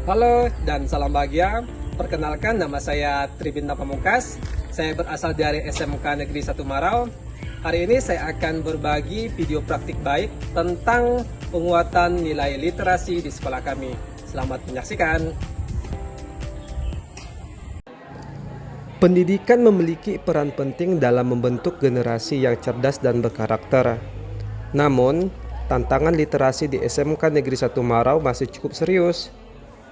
Halo dan salam bahagia. Perkenalkan, nama saya Tribintang Pamungkas. Saya berasal dari SMK Negeri 1 Marau. Hari ini saya akan berbagi video praktik baik tentang penguatan nilai literasi di sekolah kami. Selamat menyaksikan. Pendidikan memiliki peran penting dalam membentuk generasi yang cerdas dan berkarakter. Namun, tantangan literasi di SMK Negeri 1 Marau masih cukup serius.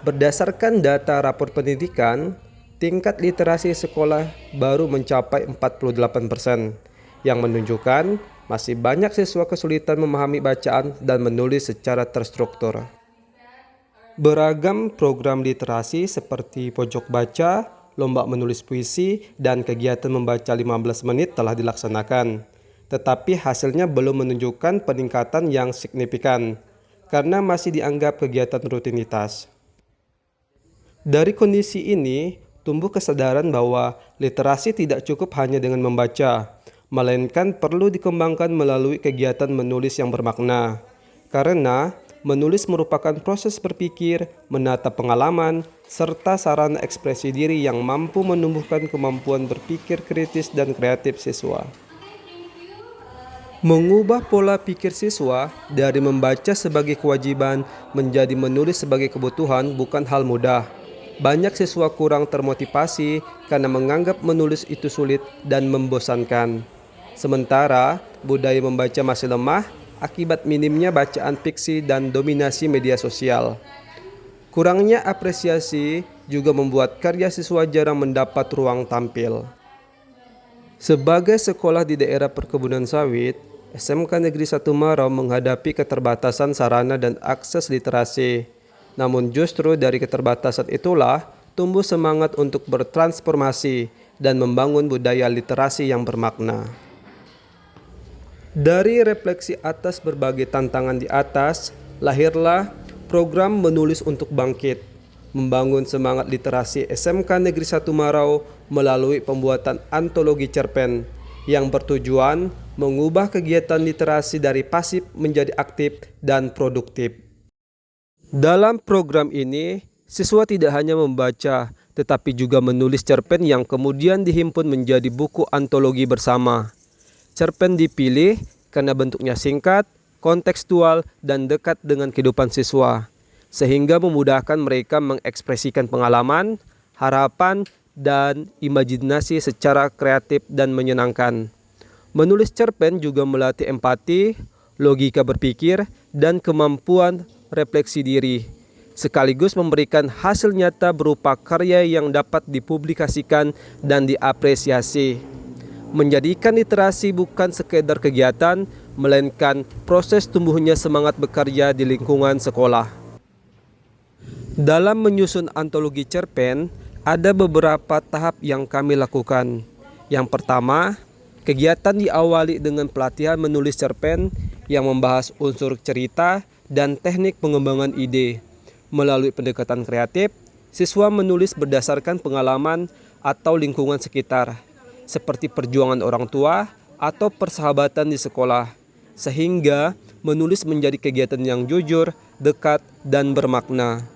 Berdasarkan data rapor pendidikan, tingkat literasi sekolah baru mencapai 48%, yang menunjukkan masih banyak siswa kesulitan memahami bacaan dan menulis secara terstruktur. Beragam program literasi seperti pojok baca, lomba menulis puisi, dan kegiatan membaca 15 menit telah dilaksanakan. Tetapi hasilnya belum menunjukkan peningkatan yang signifikan, karena masih dianggap kegiatan rutinitas. Dari kondisi ini, tumbuh kesadaran bahwa literasi tidak cukup hanya dengan membaca, melainkan perlu dikembangkan melalui kegiatan menulis yang bermakna. Karena menulis merupakan proses berpikir, menata pengalaman, serta sarana ekspresi diri yang mampu menumbuhkan kemampuan berpikir kritis dan kreatif siswa. Mengubah pola pikir siswa dari membaca sebagai kewajiban menjadi menulis sebagai kebutuhan bukan hal mudah. Banyak siswa kurang termotivasi karena menganggap menulis itu sulit dan membosankan. Sementara budaya membaca masih lemah akibat minimnya bacaan fiksi dan dominasi media sosial. Kurangnya apresiasi juga membuat karya siswa jarang mendapat ruang tampil. Sebagai sekolah di daerah perkebunan sawit, SMK Negeri 1 Marau menghadapi keterbatasan sarana dan akses literasi. Namun justru dari keterbatasan itulah tumbuh semangat untuk bertransformasi dan membangun budaya literasi yang bermakna. Dari refleksi atas berbagai tantangan di atas, lahirlah program Menulis untuk Bangkit, membangun semangat literasi SMK Negeri 1 Marau melalui pembuatan antologi cerpen yang bertujuan mengubah kegiatan literasi dari pasif menjadi aktif dan produktif. Dalam program ini, siswa tidak hanya membaca, tetapi juga menulis cerpen yang kemudian dihimpun menjadi buku antologi bersama. Cerpen dipilih karena bentuknya singkat, kontekstual, dan dekat dengan kehidupan siswa, sehingga memudahkan mereka mengekspresikan pengalaman, harapan, dan imajinasi secara kreatif dan menyenangkan. Menulis cerpen juga melatih empati, logika berpikir, dan kemampuan refleksi diri, sekaligus memberikan hasil nyata berupa karya yang dapat dipublikasikan dan diapresiasi. Menjadikan literasi bukan sekedar kegiatan, melainkan proses tumbuhnya semangat bekerja di lingkungan sekolah. Dalam menyusun antologi cerpen, ada beberapa tahap yang kami lakukan. Yang pertama, kegiatan diawali dengan pelatihan menulis cerpen yang membahas unsur cerita dan teknik pengembangan ide. Melalui pendekatan kreatif, siswa menulis berdasarkan pengalaman atau lingkungan sekitar, seperti perjuangan orang tua atau persahabatan di sekolah, sehingga menulis menjadi kegiatan yang jujur, dekat, dan bermakna.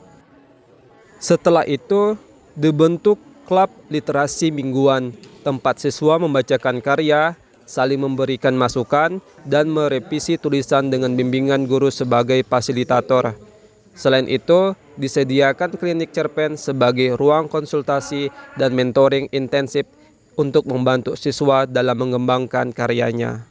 Setelah itu, dibentuk klub literasi mingguan, tempat siswa membacakan karya, saling memberikan masukan, dan merevisi tulisan dengan bimbingan guru sebagai fasilitator. Selain itu, disediakan klinik cerpen sebagai ruang konsultasi dan mentoring intensif untuk membantu siswa dalam mengembangkan karyanya.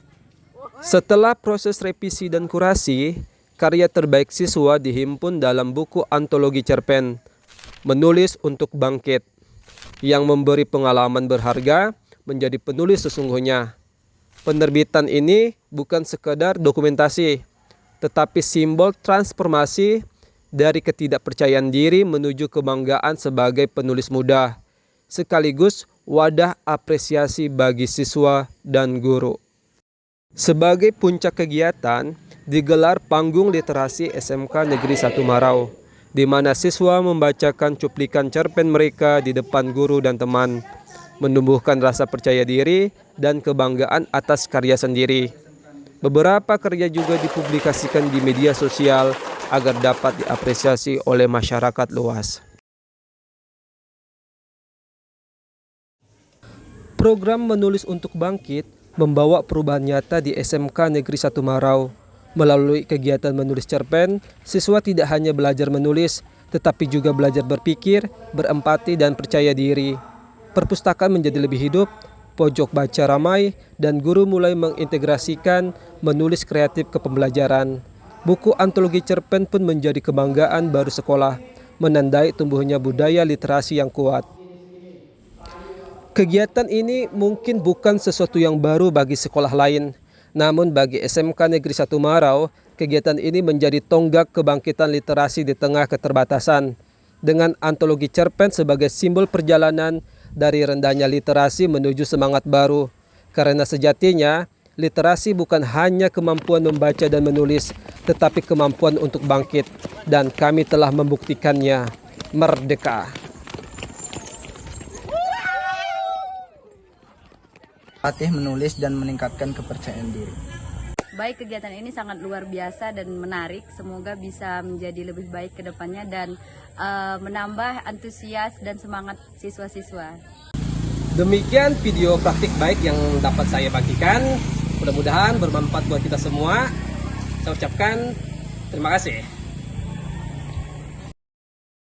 Setelah proses revisi dan kurasi, karya terbaik siswa dihimpun dalam buku antologi cerpen Menulis untuk Bangkit, yang memberi pengalaman berharga menjadi penulis sesungguhnya. Penerbitan ini bukan sekedar dokumentasi, tetapi simbol transformasi dari ketidakpercayaan diri menuju kebanggaan sebagai penulis muda, sekaligus wadah apresiasi bagi siswa dan guru. Sebagai puncak kegiatan, digelar panggung literasi SMK Negeri 1 Marau, di mana siswa membacakan cuplikan cerpen mereka di depan guru dan teman, menumbuhkan rasa percaya diri dan kebanggaan atas karya sendiri. Beberapa karya juga dipublikasikan di media sosial agar dapat diapresiasi oleh masyarakat luas. Program Menulis untuk Bangkit membawa perubahan nyata di SMK Negeri 1 Marau. Melalui kegiatan menulis cerpen, siswa tidak hanya belajar menulis, tetapi juga belajar berpikir, berempati, dan percaya diri. Perpustakaan menjadi lebih hidup, pojok baca ramai, dan guru mulai mengintegrasikan menulis kreatif ke pembelajaran. Buku antologi cerpen pun menjadi kebanggaan baru sekolah, menandai tumbuhnya budaya literasi yang kuat. Kegiatan ini mungkin bukan sesuatu yang baru bagi sekolah lain, namun bagi SMK Negeri 1 Marau, kegiatan ini menjadi tonggak kebangkitan literasi di tengah keterbatasan. Dengan antologi cerpen sebagai simbol perjalanan dari rendahnya literasi menuju semangat baru. Karena sejatinya, literasi bukan hanya kemampuan membaca dan menulis, tetapi kemampuan untuk bangkit. Dan kami telah membuktikannya. Merdeka! Latih menulis dan meningkatkan kepercayaan diri. Baik, kegiatan ini sangat luar biasa dan menarik. Semoga bisa menjadi lebih baik ke depannya dan menambah antusias dan semangat siswa-siswa. Demikian video praktik baik yang dapat saya bagikan. Mudah-mudahan bermanfaat buat kita semua. Saya ucapkan terima kasih.